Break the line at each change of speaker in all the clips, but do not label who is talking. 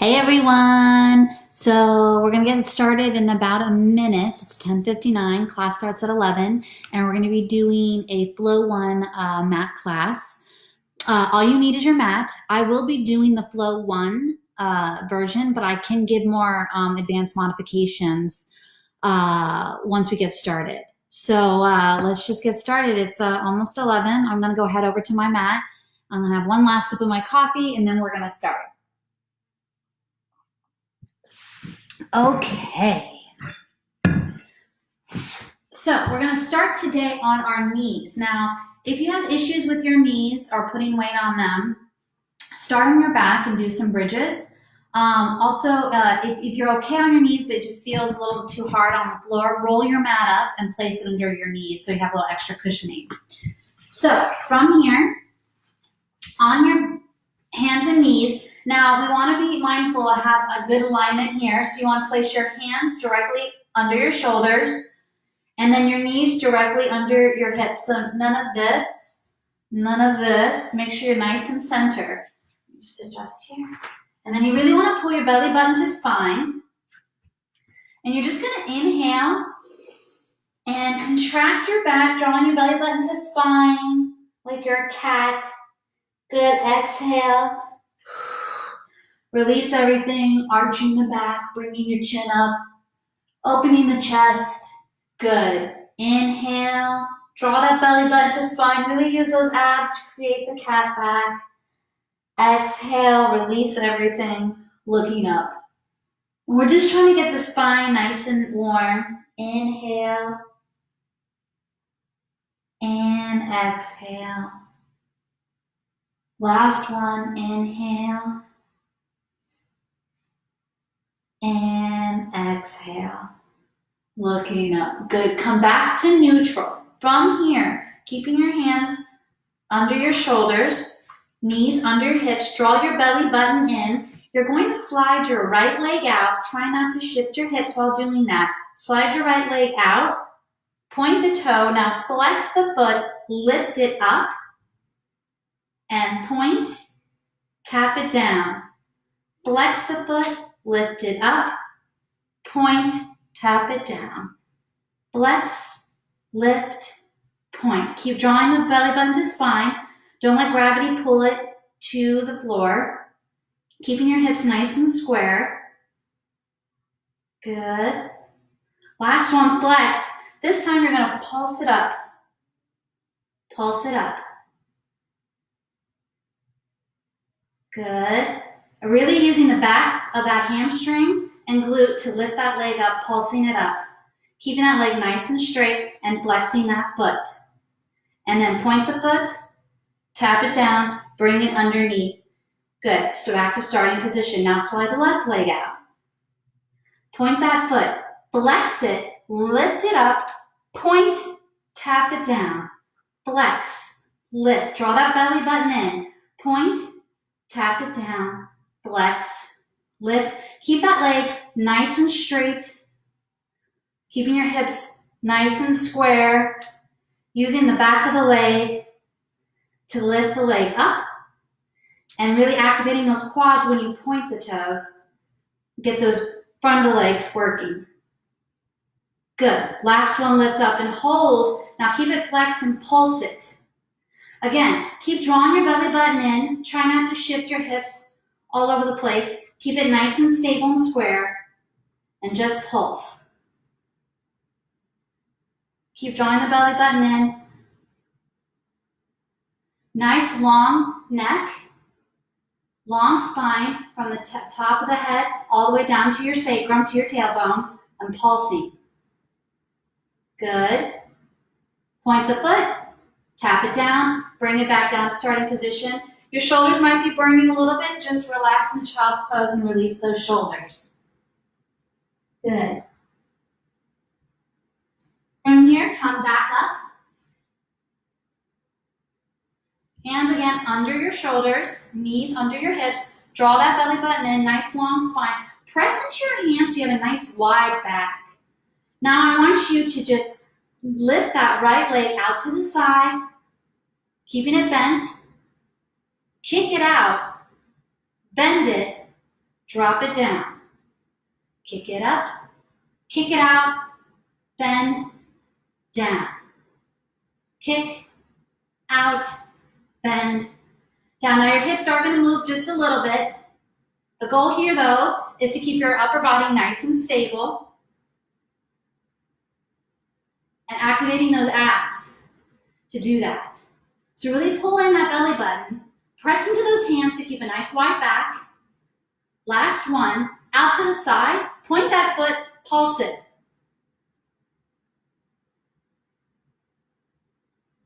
Hey everyone! So we're gonna get started in about a minute. It's 10:59. Class starts at 11, and we're gonna be doing a Flow One mat class. All you need is your mat. I will be doing the Flow One version, but I can give more advanced modifications once we get started. So let's just get started. It's almost 11. I'm gonna go head over to my mat. I'm gonna have one last sip of my coffee, and then we're gonna start. Okay. So we're going to start today on our knees. Now, if you have issues with your knees or putting weight on them, start on your back and do some bridges. If you're okay on your knees, but it just feels a little too hard on the floor, roll your mat up and place it under your knees so you have a little extra cushioning. So from here, on your hands and knees, now we want to be mindful of have a good alignment here. So you want to place your hands directly under your shoulders, and then your knees directly under your hips. So none of this, none of this. Make sure you're nice and center. Just adjust here. And then you really want to pull your belly button to spine. And you're just going to inhale and contract your back, drawing your belly button to spine like you're a cat. Good. Exhale. Release everything, arching the back, bringing your chin up, opening the chest. Good. Inhale. Draw that belly button to spine. Really use those abs to create the cat back. Exhale. Release everything. Looking up. We're just trying to get the spine nice and warm. Inhale. And exhale. Last one. Inhale. And exhale. Looking up. Good. Come back to neutral. From here, keeping your hands under your shoulders, knees under your hips, draw your belly button in. You're going to slide your right leg out. Try not to shift your hips while doing that. Slide your right leg out. Point the toe. Now flex the foot. Lift it up. And point. Tap it down. Flex the foot. Lift it up. Point. Tap it down. Flex, lift, point. Keep drawing the belly button to spine. Don't let gravity pull it to the floor. Keeping your hips nice and square. Good. Last one, flex. This time you're going to pulse it up. Pulse it up. Good. Really using the backs of that hamstring and glute to lift that leg up, pulsing it up. Keeping that leg nice and straight and flexing that foot. And then point the foot, tap it down, bring it underneath. Good. So back to starting position. Now slide the left leg out. Point that foot, flex it, lift it up, point, tap it down. Flex, lift, draw that belly button in. Point, tap it down, flex, lift. Keep that leg nice and straight. Keeping your hips nice and square. Using the back of the leg to lift the leg up. And really activating those quads when you point the toes. Get those front of the legs working. Good. Last one, lift up and hold. Now keep it flexed and pulse it. Again, keep drawing your belly button in. Try not to shift your hips all over the place. Keep it nice and stable and square. And just pulse. Keep drawing the belly button in. Nice long neck. Long spine from the top of the head all the way down to your sacrum, to your tailbone. And pulsing. Good. Point the foot. Tap it down. Bring it back down to starting position. Your shoulders might be burning a little bit. Just relax in child's pose and release those shoulders. Good. From here, come back up. Hands again under your shoulders, knees under your hips. Draw that belly button in, nice long spine. Press into your hands so you have a nice wide back. Now I want you to just lift that right leg out to the side, keeping it bent. Kick it out. Bend it. drop it down, kick it up, kick it out, bend, down, kick, out, bend, down. Now your hips are going to move just a little bit. The goal here, though, is to keep your upper body nice and stable and activating those abs to do that. So really pull in that belly button, press into those hands to keep a nice wide back. Last one, out to the side, point that foot, pulse it.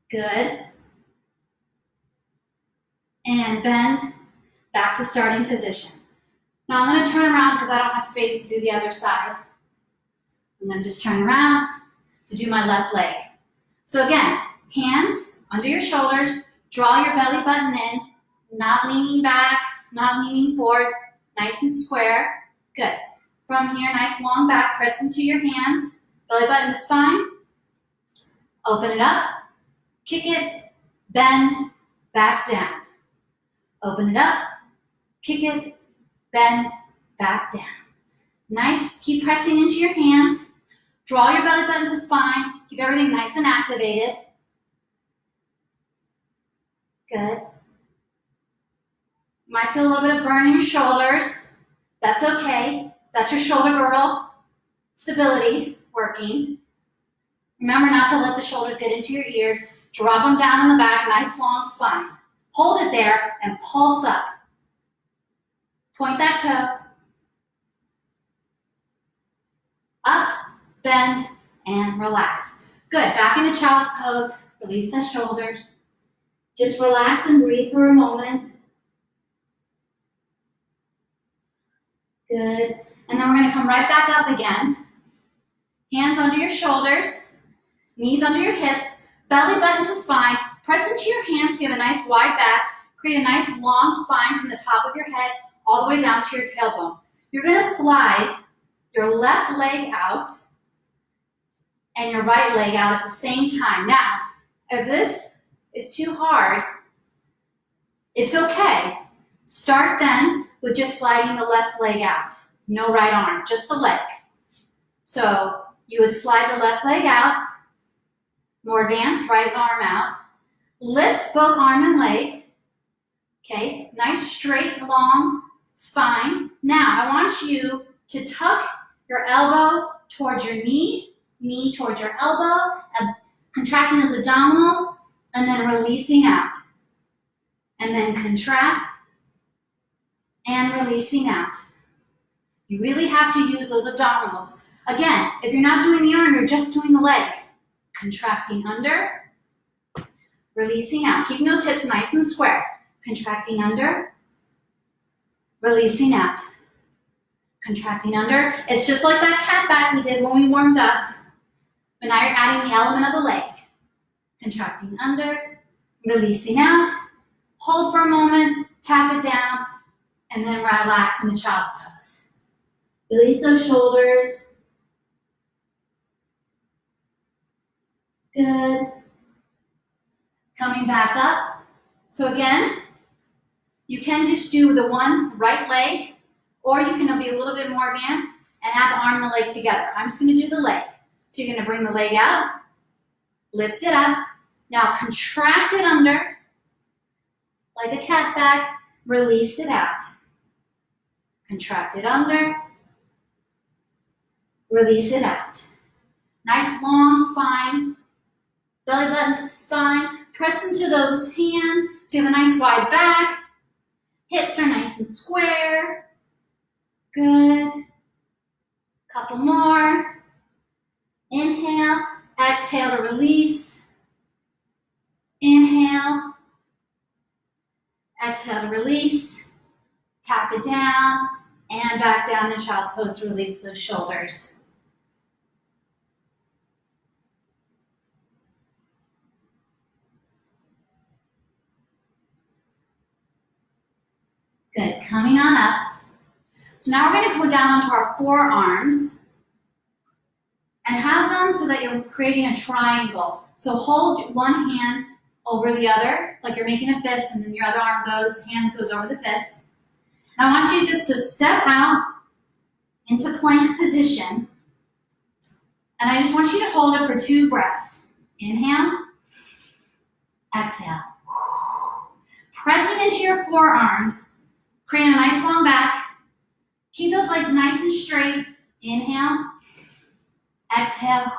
Good. And bend back to starting position. Now I'm going to turn around because I don't have space to do the other side. I'm going to just turn around to do my left leg. So again, hands under your shoulders, draw your belly button in, not leaning back, not leaning forward, nice and square. Good. From here, nice long back, press into your hands, belly button to spine, open it up, kick it, bend, back down. Open it up, kick it, bend, back down. Nice, keep pressing into your hands. Draw your belly button to spine. Keep everything nice and activated. Good. You might feel a little bit of burn in your shoulders. That's okay. That's your shoulder girdle stability working. Remember not to let the shoulders get into your ears. Drop them down in the back, nice long spine. Hold it there and pulse up. Point that toe. Up, bend, and relax. Good. Back into child's pose. Release the shoulders. Just relax and breathe for a moment. Good. And then we're going to come right back up again. Hands under your shoulders. Knees under your hips. Belly button to spine. Press into your hands so you have a nice wide back. Create a nice long spine from the top of your head all the way down to your tailbone. You're going to slide your left leg out and your right leg out at the same time. Now, if this is too hard, it's okay. Start then with just sliding the left leg out. No right arm, just the leg. So you would slide the left leg out, more advanced, right arm out. Lift both arm and leg. Okay, nice straight long spine. Now I want you to tuck your elbow towards your knee towards your elbow, and contracting those abdominals, and then releasing out. And then contract and releasing out. You really have to use those abdominals. Again, if you're not doing the arm, you're just doing the leg. Contracting under, releasing out. Keeping those hips nice and square. Contracting under, releasing out. Contracting under. It's just like that cat back we did when we warmed up. But now you're adding the element of the leg. Contracting under, releasing out. Hold for a moment, tap it down, and then relax in the child's pose. Release those shoulders. Good. Coming back up. So again, you can just do the one right leg, or you can be a little bit more advanced and add the arm and the leg together. I'm just going to do the leg. So you're going to bring the leg out, lift it up. Now contract it under, like a cat back, release it out. Contract it under, release it out. Nice long spine, belly button to spine. Press into those hands so you have a nice wide back. Hips are nice and square. Good. Couple more. Inhale, exhale to release. Inhale, exhale to release. Tap it down and back down in child's pose to release those shoulders. Good, coming on up. So now we're going to go down onto our forearms and have them so that you're creating a triangle. So hold one hand over the other, like you're making a fist, and then your other arm goes, hand goes over the fist. I want you just to step out into plank position. And I just want you to hold it for 2 breaths. Inhale, exhale. Pressing into your forearms, create a nice long back. Keep those legs nice and straight. Inhale, exhale,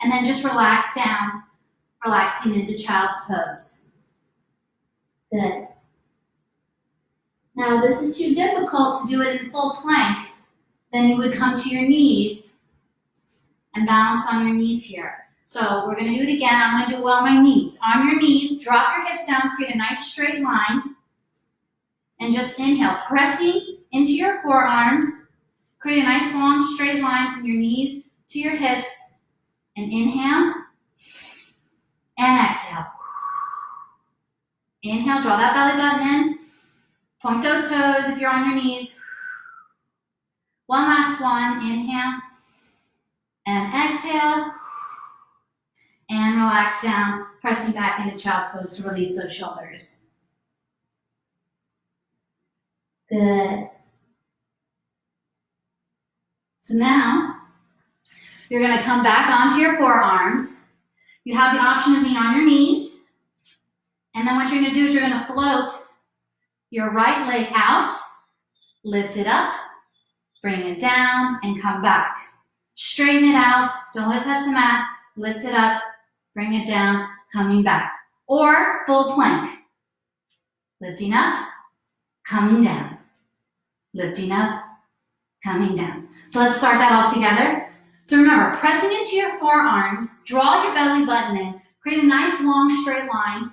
and then just relax down, relaxing into child's pose. Good. Now, if this is too difficult to do it in full plank, then you would come to your knees and balance on your knees here. So we're going to do it again. I'm going to do it well on my knees. On your knees, drop your hips down, create a nice straight line, and just inhale, pressing into your forearms. Create a nice long straight line from your knees to your hips, and inhale, and exhale. Inhale, draw that belly button in, point those toes if you're on your knees. One last one, inhale, and exhale, and relax down, pressing back into child's pose to release those shoulders. Good. So now, you're going to come back onto your forearms. You have the option of being on your knees. And then what you're going to do is you're going to float your right leg out, lift it up, bring it down, and come back. Straighten it out. Don't let it touch the mat. Lift it up, bring it down, coming back. Or full plank. Lifting up, coming down. Lifting up, coming down. So let's start that all together. So remember, pressing into your forearms, draw your belly button in, create a nice long straight line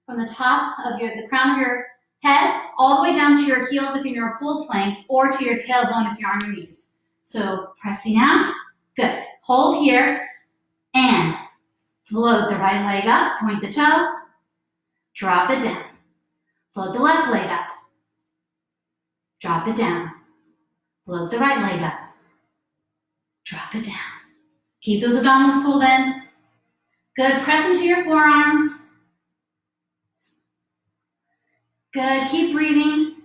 from the top of the crown of your head all the way down to your heels if you're in a full plank, or to your tailbone if you're on your knees. So pressing out, good. Hold here and float the right leg up, point the toe, drop it down. Float the left leg up, drop it down. Float the right leg up, drop it down. Keep those abdominals pulled in. Good, press into your forearms. Good, keep breathing.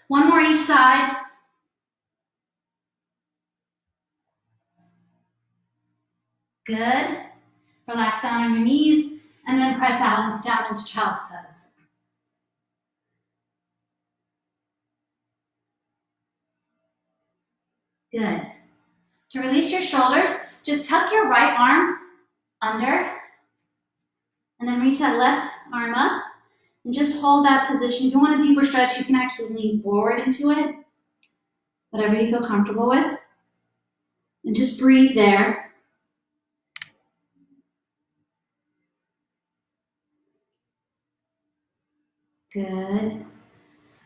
One more each side. Good. Relax down on your knees and then press out down into child's pose. Good. To release your shoulders, just tuck your right arm under and then reach that left arm up and just hold that position. If you want a deeper stretch, you can actually lean forward into it, whatever you feel comfortable with. And just breathe there. Good.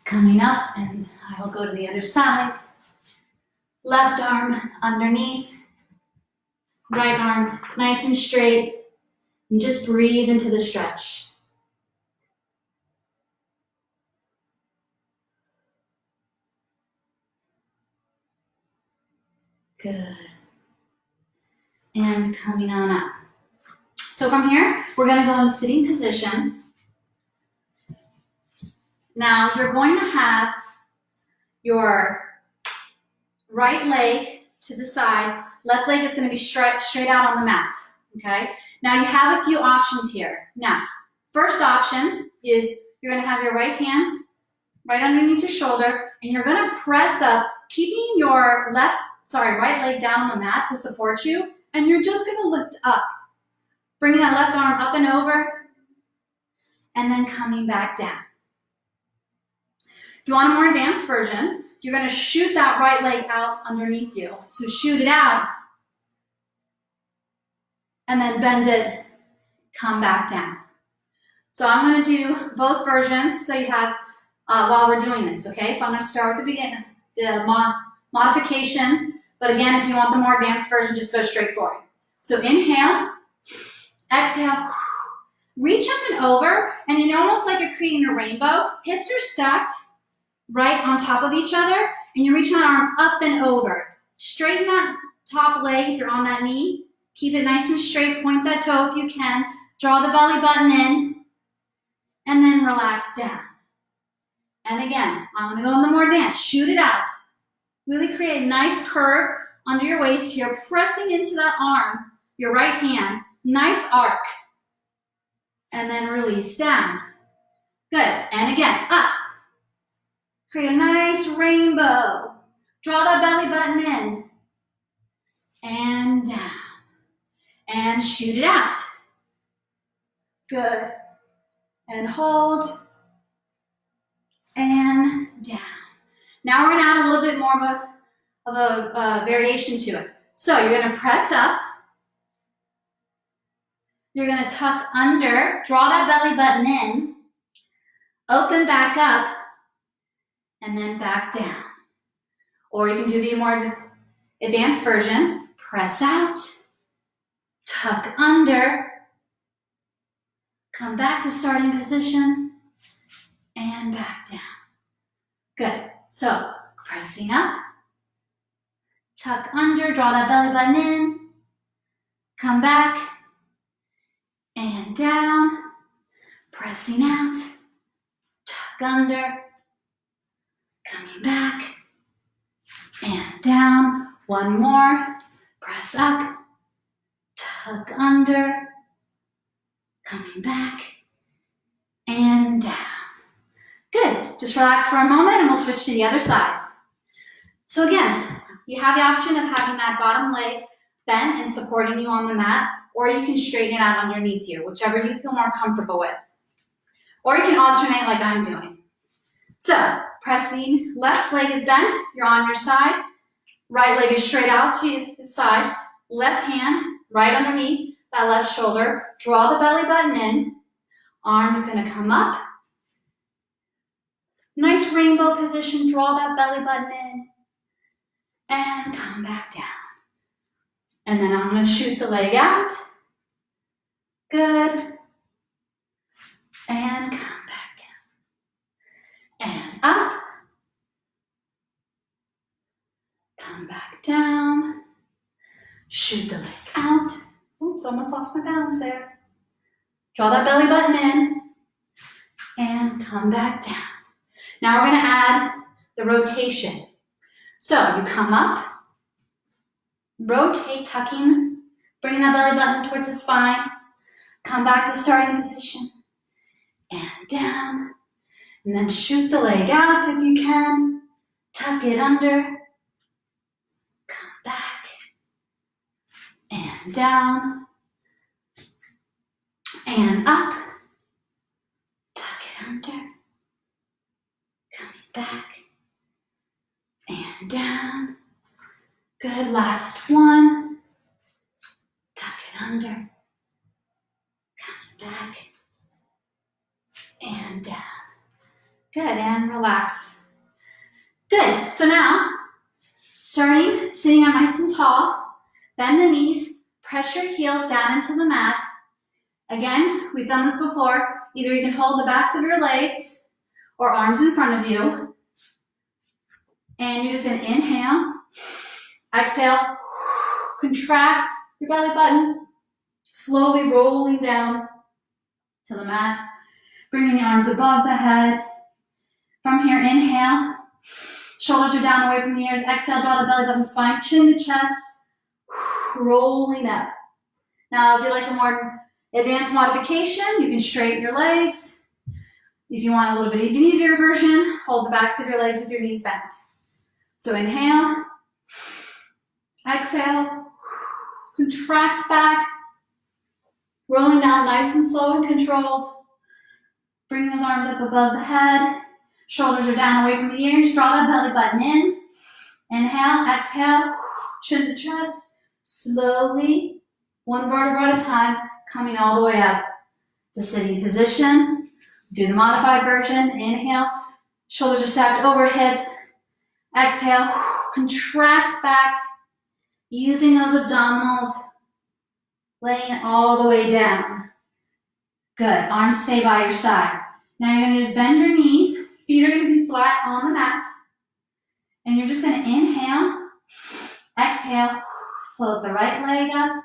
Coming up, and I will go to the other side. Left arm underneath, right arm nice and straight, and just breathe into the stretch. Good. And coming on up. So from here, we're going to go into sitting position. Now you're going to have your right leg to the side, left leg is going to be straight out on the mat, okay? Now you have a few options here. Now, first option is you're going to have your right hand right underneath your shoulder, and you're going to press up, keeping your right leg down on the mat to support you, and you're just going to lift up, bringing that left arm up and over, and then coming back down. If you want a more advanced version, you're going to shoot that right leg out underneath you. So shoot it out, and then bend it, come back down. So I'm going to do both versions so you have, while we're doing this, okay? So I'm going to start with the beginning, the modification, but again, if you want the more advanced version, just go straight forward. So inhale, exhale, reach up and over, and you're almost like you're creating a rainbow. Hips are stacked right on top of each other, and you're reaching that arm up and over. Straighten that top leg if you're on that knee. Keep it nice and straight. Point that toe if you can. Draw the belly button in, and then relax down. And again, I'm gonna go in the more advanced. Shoot it out. Really create a nice curve under your waist here, pressing into that arm, your right hand. Nice arc. And then release down. Good. And again, up. Create a nice rainbow. Draw that belly button in. And down. And shoot it out. Good. And hold. And down. Now we're going to add a little bit more of a variation to it. So you're going to press up. You're going to tuck under, draw that belly button in, open back up, and then back down. Or you can do the more advanced version. Press out, tuck under, come back to starting position, and back down. Good. So, pressing up, tuck under, draw that belly button in, come back, and down, pressing out, tuck under, coming back, and down. One more, press up, tuck under, coming back, and down. Good. Just relax for a moment and we'll switch to the other side. So again, you have the option of having that bottom leg bent and supporting you on the mat, or you can straighten it out underneath you, whichever you feel more comfortable with. Or you can alternate like I'm doing. So, pressing, left leg is bent, you're on your side, right leg is straight out to the side, left hand right underneath that left shoulder, draw the belly button in, arm is going to come up, nice rainbow position, draw that belly button in, and come back down. And then I'm going to shoot the leg out. Good. And come back down. And up. Come back down. Shoot the leg out. Oops, almost lost my balance there. Draw that belly button in. And come back down. Now we're going to add the rotation. So you come up, rotate, tucking, bringing that belly button towards the spine, come back to starting position, and down, and then shoot the leg out if you can, tuck it under, come back, and down, and up, tuck it under, coming back, and down. Good, last one. Tuck it under. Coming back. And down. Good, and relax. Good, so now, starting, sitting up nice and tall, bend the knees, press your heels down into the mat. Again, we've done this before. Either you can hold the backs of your legs or arms in front of you. And you're just going to inhale, exhale, contract your belly button, slowly rolling down to the mat, bringing the arms above the head. From here, inhale, shoulders are down away from the ears, exhale, draw the belly button, spine, chin to chest, rolling up. Now, if you like a more advanced modification, you can straighten your legs. If you want a little bit of an easier version, hold the backs of your legs with your knees bent. So inhale, exhale, contract back, rolling down nice and slow and controlled. Bring those arms up above the head, shoulders are down away from the ears, draw that belly button in. Inhale, exhale, chin to chest, slowly, one vertebra at a time, coming all the way up to sitting position. Do the modified version, inhale, shoulders are stacked over hips. Exhale, contract back, using those abdominals, laying it all the way down. Good, arms stay by your side. Now you're going to just bend your knees, feet are going to be flat on the mat, and you're just going to inhale, exhale, float the right leg up,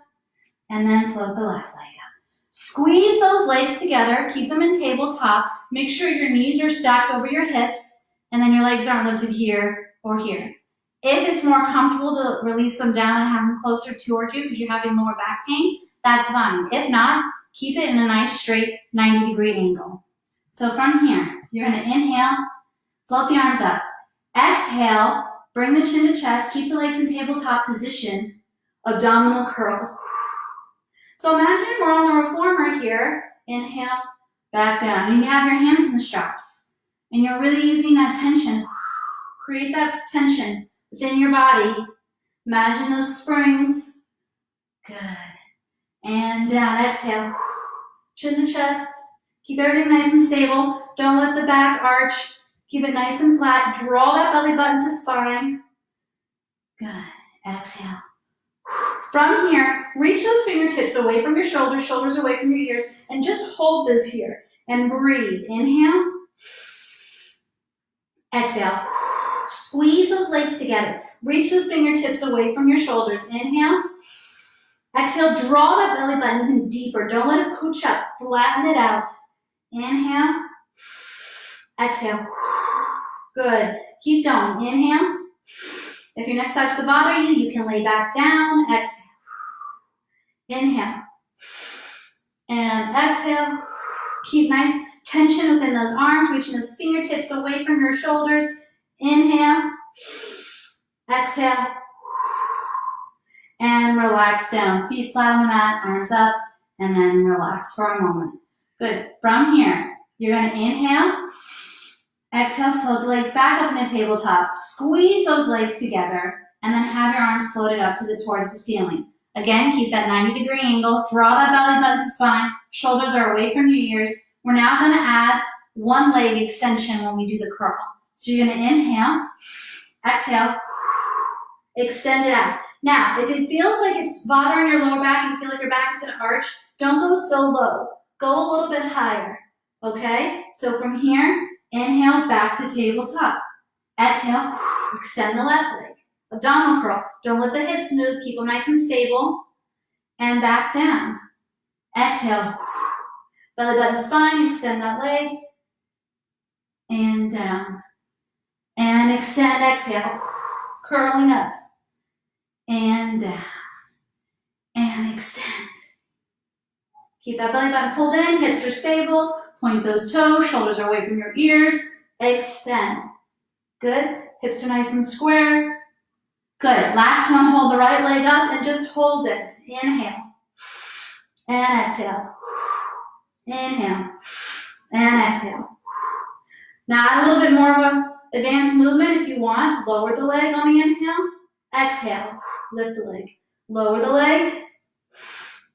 and then float the left leg up. Squeeze those legs together, keep them in tabletop. Make sure your knees are stacked over your hips, and then your legs aren't lifted here or here. If it's more comfortable to release them down and have them closer towards you because you're having lower back pain, that's fine. If not, keep it in a nice straight 90-degree angle. So from here, you're gonna inhale, float the arms up. Exhale, bring the chin to chest, keep the legs in tabletop position, abdominal curl. So imagine we're on the reformer here. Inhale, back down. You have your hands in the straps, and you're really using that tension. Create that tension within your body. Imagine those springs. Good. And down, exhale. Chin to chest. Keep everything nice and stable. Don't let the back arch. Keep it nice and flat. Draw that belly button to spine. Good. Exhale. From here, reach those fingertips away from your shoulders, shoulders away from your ears, and just hold this here and breathe. Inhale. Exhale. Squeeze those legs together. Reach those fingertips away from your shoulders. Inhale. Exhale, draw that belly button even deeper. Don't let it pooch up. Flatten it out. Inhale. Exhale. Good. Keep going. Inhale. If your neck starts to bother you, you can lay back down. Exhale. Inhale. And exhale. Keep nice tension within those arms, reaching those fingertips away from your shoulders. Inhale. Exhale. And relax down. Feet flat on the mat, arms up, and then relax for a moment. Good. From here, you're going to inhale. Exhale, float the legs back up in the tabletop. Squeeze those legs together, and then have your arms floated up towards the ceiling. Again, keep that 90-degree angle. Draw that belly button to spine. Shoulders are away from your ears. We're now going to add one leg extension when we do the curl. So you're going to inhale, exhale, extend it out. Now, if it feels like it's bothering your lower back and you feel like your back is going to arch, don't go so low. Go a little bit higher, okay? So from here, inhale, back to tabletop. Exhale, extend the left leg. Abdominal curl. Don't let the hips move. Keep them nice and stable. And back down. Exhale. Belly button to spine. Extend that leg. And down. And extend. Exhale. Curling up. And down. And extend. Keep that belly button pulled in. Hips are stable. Point those toes. Shoulders are away from your ears. Extend. Good. Hips are nice and square. Good. Last one, hold the right leg up and just hold it. Inhale. And exhale. Inhale. And exhale. Now add a little bit more of an advanced movement if you want. Lower the leg on the inhale. Exhale. Lift the leg. Lower the leg.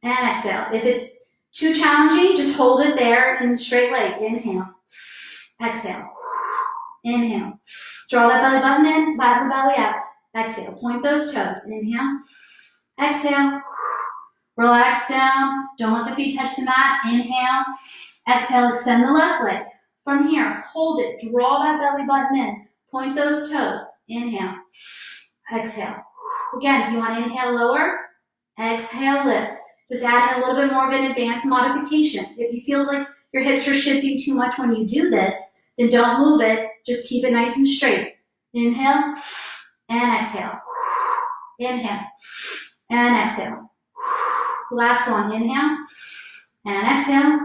And exhale. If it's too challenging, just hold it there in straight leg. Inhale. Exhale. Inhale. Draw that belly button in. Flatten the belly out. Exhale, point those toes. Inhale, exhale, relax down. Don't let the feet touch the mat. Inhale, exhale, extend the left leg. From here, hold it. Draw that belly button in. Point those toes. Inhale, exhale. Again, if you want to inhale lower, exhale, lift. Just add in a little bit more of an advanced modification. If you feel like your hips are shifting too much when you do this, then don't move it. Just keep it nice and straight. Inhale. And exhale. Inhale. And exhale. Last one. Inhale. And exhale.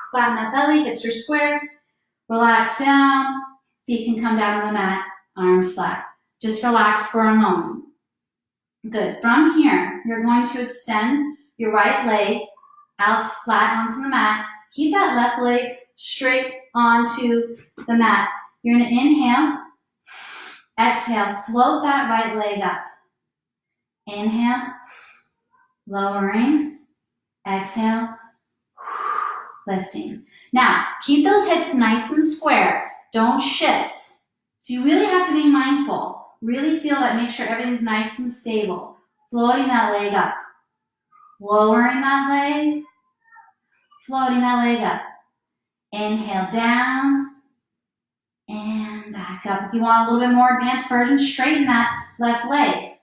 Flatten that belly. Hips are square. Relax down. Feet can come down on the mat. Arms flat. Just relax for a moment. Good. From here, you're going to extend your right leg out flat onto the mat. Keep that left leg straight onto the mat. You're going to inhale. Exhale, float that right leg up. Inhale, lowering. Exhale, lifting. Now, keep those hips nice and square. Don't shift. So you really have to be mindful. Really feel that, make sure everything's nice and stable. Floating that leg up. Lowering that leg. Floating that leg up. Inhale down. And back up. If you want a little bit more advanced version, straighten that left leg.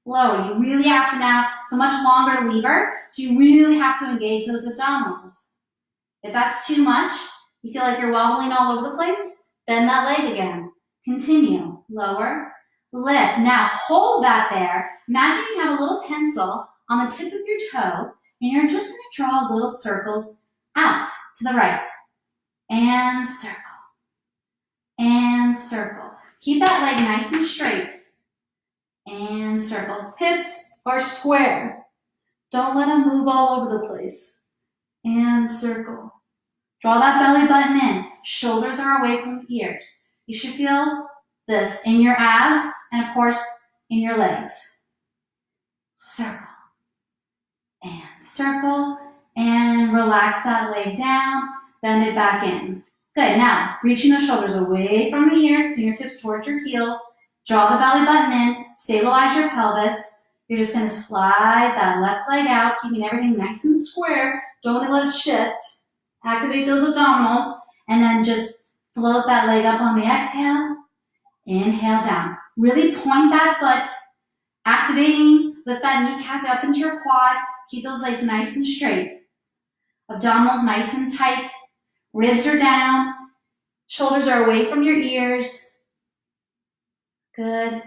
lower. You really have to now, it's a much longer lever, so you really have to engage those abdominals. If that's too much, you feel like you're wobbling all over the place, bend that leg again. Continue, lower, lift. Now hold that there. Imagine you have a little pencil on the tip of your toe, and you're just going to draw little circles out to the right. And circle. And circle. Keep that leg nice and straight. And circle. Hips are square. Don't let them move all over the place. And circle. Draw that belly button in. Shoulders are away from the ears. You should feel this in your abs and, of course, in your legs. Circle. And circle. And relax that leg down. Bend it back in. Good. Now, reaching the shoulders away from the ears, fingertips towards your heels. Draw the belly button in. Stabilize your pelvis. You're just going to slide that left leg out, keeping everything nice and square. Don't let it shift. Activate those abdominals. And then just float that leg up on the exhale. Inhale down. Really point that foot. Activating. Lift that kneecap up into your quad. Keep those legs nice and straight. Abdominals nice and tight. Ribs are down. Shoulders are away from your ears. Good.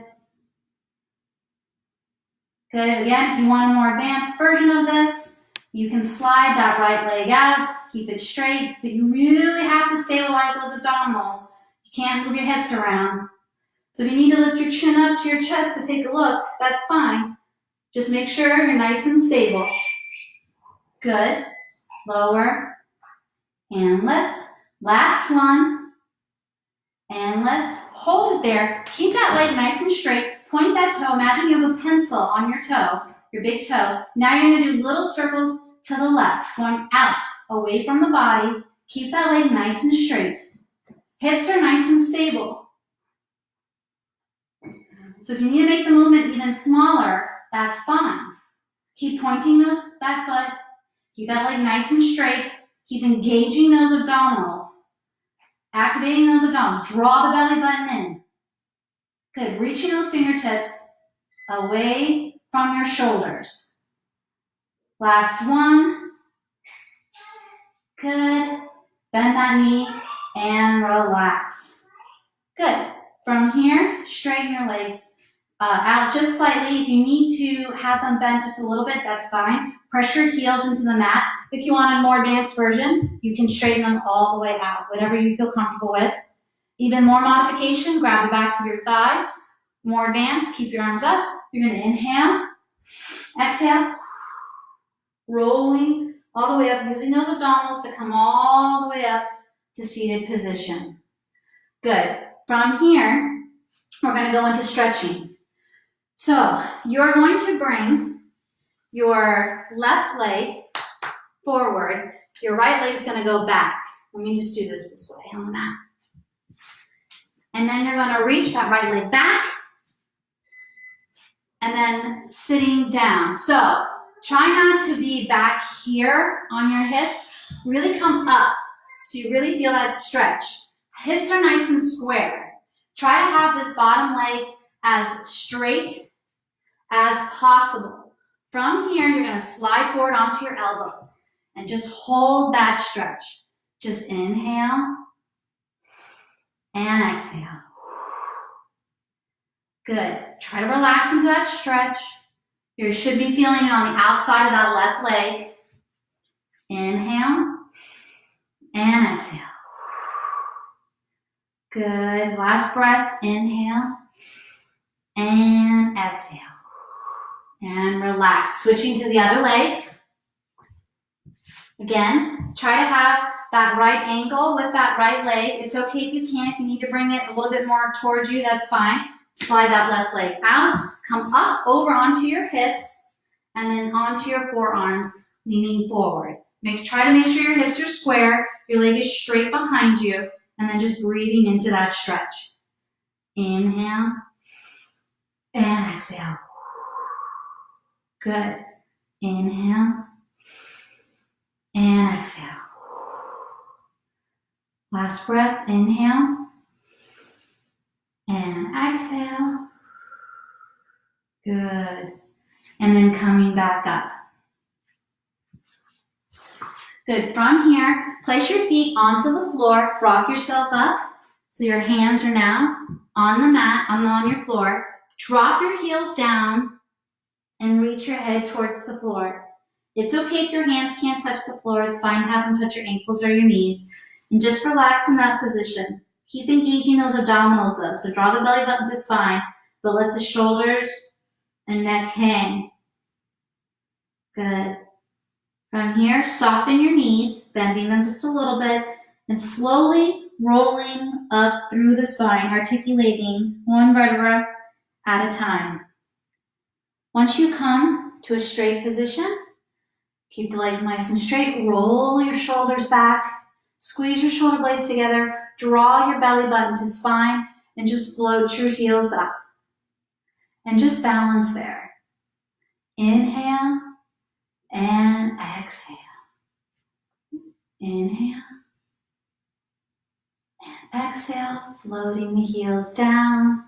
Good. Again, if you want a more advanced version of this, you can slide that right leg out, keep it straight, but you really have to stabilize those abdominals. You can't move your hips around. So if you need to lift your chin up to your chest to take a look, that's fine. Just make sure you're nice and stable. Good. Lower. And lift. Last one. And lift. Hold it there. Keep that leg nice and straight. Point that toe. Imagine you have a pencil on your toe, your big toe. Now you're going to do little circles to the left, going out, away from the body. Keep that leg nice and straight. Hips are nice and stable. So if you need to make the movement even smaller, that's fine. Keep pointing that foot. Keep that leg nice and straight. Keep engaging those abdominals. Activating those abdominals. Draw the belly button in. Good. Reaching those fingertips away from your shoulders. Last one. Good. Bend that knee and relax. Good. From here, straighten your legs out just slightly. If you need to have them bent just a little bit, that's fine. Press your heels into the mat. If you want a more advanced version, you can straighten them all the way out, whatever you feel comfortable with. Even more modification, grab the backs of your thighs. More advanced, keep your arms up. You're going to inhale, exhale, rolling all the way up, using those abdominals to come all the way up to seated position. Good. From here, we're going to go into stretching. So you're going to bring your left leg forward. Your right leg is going to go back. Let me just do this way on the mat. And then you're going to reach that right leg back and then sitting down. So try not to be back here on your hips. Really come up so you really feel that stretch. Hips are nice and square. Try to have this bottom leg as straight as possible. From here, you're going to slide forward onto your elbows and just hold that stretch. Just inhale and exhale. Good. Try to relax into that stretch. You should be feeling it on the outside of that left leg. Inhale and exhale. Good. Last breath. Inhale and exhale. And relax. Switching to the other leg. Again, try to have that right ankle with that right leg. It's okay if you can't. If you need to bring it a little bit more towards you, that's fine. Slide that left leg out. Come up over onto your hips and then onto your forearms, leaning forward. Try to make sure your hips are square, your leg is straight behind you, and then just breathing into that stretch. Inhale and exhale. Good. Inhale and exhale. Last breath. Inhale and exhale. Good. And then coming back up. Good. From here, place your feet onto the floor. Rock yourself up. So your hands are now on the mat, on your floor. Drop your heels down and reach your head towards the floor. It's okay if your hands can't touch the floor. It's fine to have them touch your ankles or your knees. And just relax in that position. Keep engaging those abdominals though. So draw the belly button to spine, but let the shoulders and neck hang. Good. From here, soften your knees, bending them just a little bit, and slowly rolling up through the spine, articulating one vertebra at a time. Once you come to a straight position, keep the legs nice and straight, roll your shoulders back, squeeze your shoulder blades together, draw your belly button to spine, and just float your heels up. And just balance there. Inhale and exhale. Inhale and exhale, floating the heels down.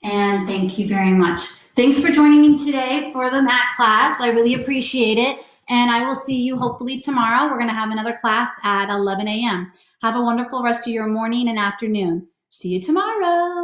And thank you very much. Thanks for joining me today for the mat class. I really appreciate it. And I will see you hopefully tomorrow. We're going to have another class at 11 a.m. Have a wonderful rest of your morning and afternoon. See you tomorrow.